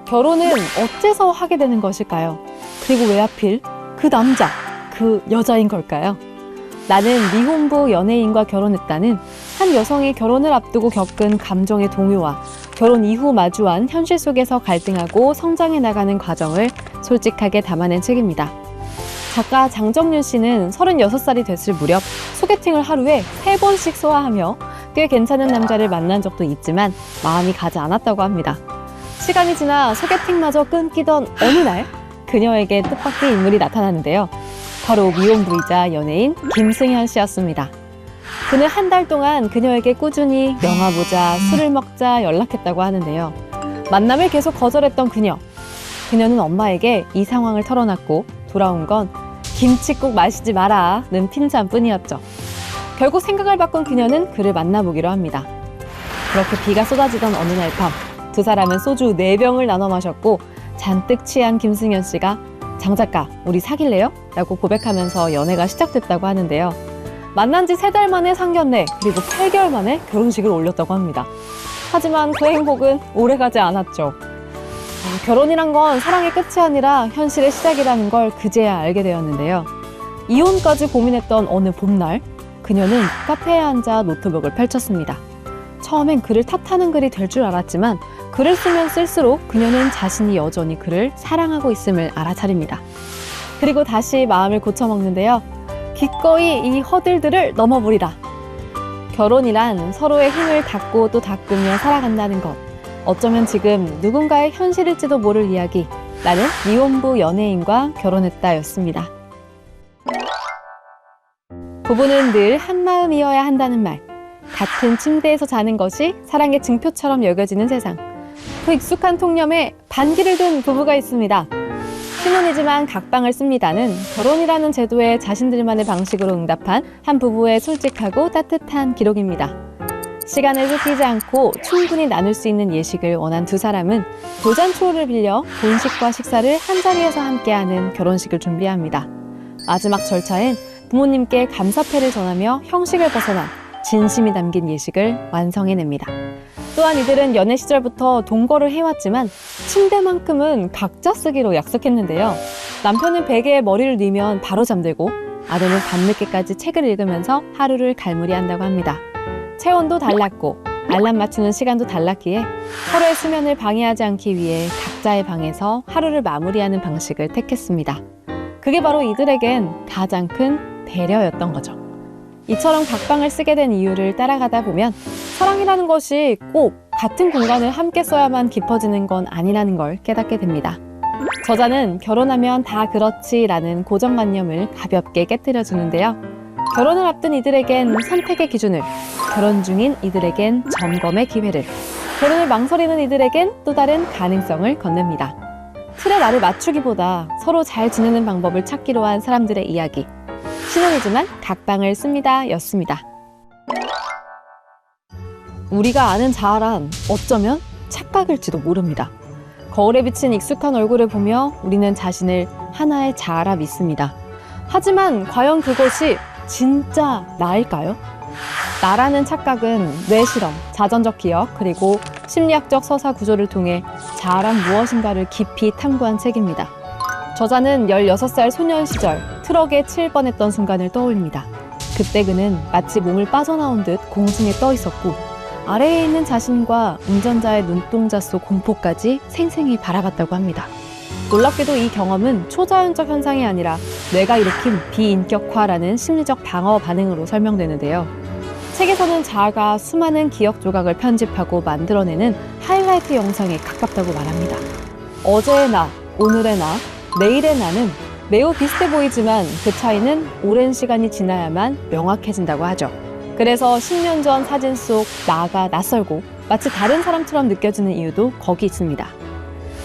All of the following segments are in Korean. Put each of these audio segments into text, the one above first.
결혼은 어째서 하게 되는 것일까요? 그리고 왜 하필 그 남자, 그 여자인 걸까요? 나는 미혼부 연예인과 결혼했다는 한 여성이 결혼을 앞두고 겪은 감정의 동요와 결혼 이후 마주한 현실 속에서 갈등하고 성장해 나가는 과정을 솔직하게 담아낸 책입니다. 작가 장정윤 씨는 36살이 됐을 무렵 소개팅을 하루에 3번씩 소화하며 꽤 괜찮은 남자를 만난 적도 있지만 마음이 가지 않았다고 합니다. 시간이 지나 소개팅마저 끊기던 어느 날 그녀에게 뜻밖의 인물이 나타나는데요. 바로 미혼부이자 연예인 김승현 씨였습니다. 그는 한 달 동안 그녀에게 꾸준히 영화 보자, 술을 먹자 연락했다고 하는데요. 만남을 계속 거절했던 그녀는 엄마에게 이 상황을 털어놨고 돌아온 건 김칫국 마시지 마라는 핀잔뿐이었죠. 결국 생각을 바꾼 그녀는 그를 만나보기로 합니다. 그렇게 비가 쏟아지던 어느 날 밤, 두 사람은 소주 4병을 나눠 마셨고 잔뜩 취한 김승현 씨가 장 작가, 우리 사귈래요? 라고 고백하면서 연애가 시작됐다고 하는데요. 만난 지 3달 만에 상견례, 그리고 8개월 만에 결혼식을 올렸다고 합니다. 하지만 그 행복은 오래가지 않았죠. 결혼이란 건 사랑의 끝이 아니라 현실의 시작이라는 걸 그제야 알게 되었는데요. 이혼까지 고민했던 어느 봄날, 그녀는 카페에 앉아 노트북을 펼쳤습니다. 처음엔 그를 탓하는 글이 될 줄 알았지만 글을 쓰면 쓸수록 그녀는 자신이 여전히 그를 사랑하고 있음을 알아차립니다. 그리고 다시 마음을 고쳐먹는데요. 기꺼이 이 허들들을 넘어버리라. 결혼이란 서로의 힘을 닦고 또 닦으며 살아간다는 것. 어쩌면 지금 누군가의 현실일지도 모를 이야기. 나는 미혼부 연예인과 결혼했다였습니다. 부부는 늘 한마음이어야 한다는 말. 같은 침대에서 자는 것이 사랑의 증표처럼 여겨지는 세상. 그 익숙한 통념에 반기를 든 부부가 있습니다. 신혼이지만 각방을 씁니다는 결혼이라는 제도에 자신들만의 방식으로 응답한 한 부부의 솔직하고 따뜻한 기록입니다. 시간을 쫓기지 않고 충분히 나눌 수 있는 예식을 원한 두 사람은 도잔초를 빌려 본식과 식사를 한자리에서 함께하는 결혼식을 준비합니다. 마지막 절차엔 부모님께 감사패를 전하며 형식을 벗어난 진심이 담긴 예식을 완성해냅니다. 또한 이들은 연애 시절부터 동거를 해왔지만 침대만큼은 각자 쓰기로 약속했는데요. 남편은 베개에 머리를 뉘면 바로 잠들고 아내는 밤늦게까지 책을 읽으면서 하루를 갈무리한다고 합니다. 체온도 달랐고 알람 맞추는 시간도 달랐기에 서로의 수면을 방해하지 않기 위해 각자의 방에서 하루를 마무리하는 방식을 택했습니다. 그게 바로 이들에겐 가장 큰 배려였던 거죠. 이처럼 각방을 쓰게 된 이유를 따라가다 보면 사랑이라는 것이 꼭 같은 공간을 함께 써야만 깊어지는 건 아니라는 걸 깨닫게 됩니다. 저자는 결혼하면 다 그렇지라는 고정관념을 가볍게 깨뜨려주는데요. 결혼을 앞둔 이들에겐 선택의 기준을, 결혼 중인 이들에겐 점검의 기회를, 결혼을 망설이는 이들에겐 또 다른 가능성을 건넵니다. 틀에 나를 맞추기보다 서로 잘 지내는 방법을 찾기로 한 사람들의 이야기. 신혼이지만 각방을 씁니다 였습니다. 우리가 아는 자아란 어쩌면 착각일지도 모릅니다. 거울에 비친 익숙한 얼굴을 보며 우리는 자신을 하나의 자아라 믿습니다. 하지만 과연 그것이 진짜 나일까요? 나라는 착각은 뇌실험, 자전적 기억, 그리고 심리학적 서사 구조를 통해 자아란 무엇인가를 깊이 탐구한 책입니다. 저자는 16살 소년 시절 트럭에 치일 뻔했던 순간을 떠올립니다. 그때 그는 마치 몸을 빠져나온 듯 공중에 떠 있었고 아래에 있는 자신과 운전자의 눈동자 속 공포까지 생생히 바라봤다고 합니다. 놀랍게도 이 경험은 초자연적 현상이 아니라 뇌가 일으킨 비인격화라는 심리적 방어 반응으로 설명되는데요. 책에서는 자아가 수많은 기억 조각을 편집하고 만들어내는 하이라이트 영상에 가깝다고 말합니다. 어제의 나, 오늘의 나, 내일의 나는 매우 비슷해 보이지만 그 차이는 오랜 시간이 지나야만 명확해진다고 하죠. 그래서 10년 전 사진 속 나가 낯설고 마치 다른 사람처럼 느껴지는 이유도 거기 있습니다.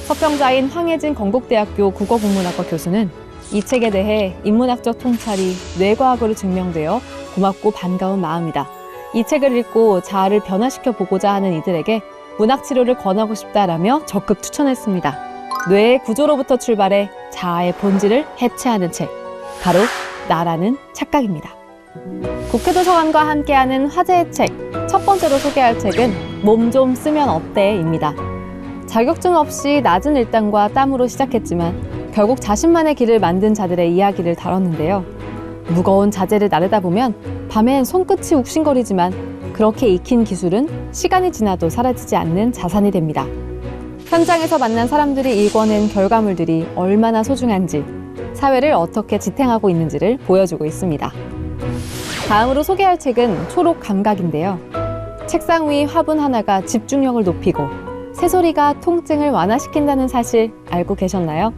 서평자인 황혜진 건국대학교 국어국문학과 교수는 이 책에 대해 인문학적 통찰이 뇌과학으로 증명되어 고맙고 반가운 마음이다. 이 책을 읽고 자아를 변화시켜 보고자 하는 이들에게 문학치료를 권하고 싶다라며 적극 추천했습니다. 뇌의 구조로부터 출발해 자아의 본질을 해체하는 책, 바로 나라는 착각입니다. 국회도서관과 함께하는 화제의 책, 첫 번째로 소개할 책은 몸 좀 쓰면 어때?입니다. 자격증 없이 낮은 일당과 땀으로 시작했지만 결국 자신만의 길을 만든 자들의 이야기를 다뤘는데요. 무거운 자재를 나르다 보면 밤엔 손끝이 욱신거리지만 그렇게 익힌 기술은 시간이 지나도 사라지지 않는 자산이 됩니다. 현장에서 만난 사람들이 일궈낸 결과물들이 얼마나 소중한지, 사회를 어떻게 지탱하고 있는지를 보여주고 있습니다. 다음으로 소개할 책은 초록 감각인데요. 책상 위 화분 하나가 집중력을 높이고 새소리가 통증을 완화시킨다는 사실 알고 계셨나요?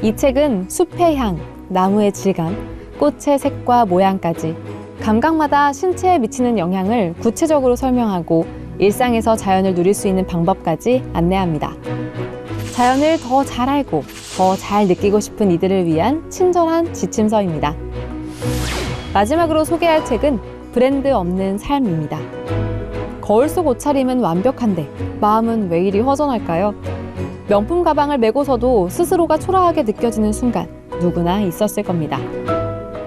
이 책은 숲의 향, 나무의 질감, 꽃의 색과 모양까지 감각마다 신체에 미치는 영향을 구체적으로 설명하고 일상에서 자연을 누릴 수 있는 방법까지 안내합니다. 자연을 더 잘 알고 더 잘 느끼고 싶은 이들을 위한 친절한 지침서입니다. 마지막으로 소개할 책은 브랜드 없는 삶입니다. 거울 속 옷차림은 완벽한데 마음은 왜 이리 허전할까요? 명품 가방을 메고서도 스스로가 초라하게 느껴지는 순간 누구나 있었을 겁니다.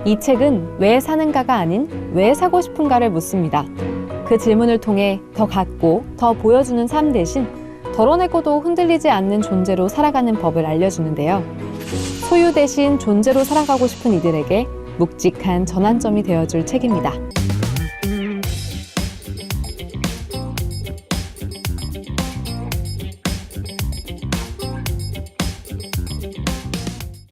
이 책은 왜 사는가가 아닌 왜 사고 싶은가를 묻습니다. 그 질문을 통해 더 갖고 더 보여주는 삶 대신 덜어내고도 흔들리지 않는 존재로 살아가는 법을 알려주는데요. 소유 대신 존재로 살아가고 싶은 이들에게 묵직한 전환점이 되어줄 책입니다.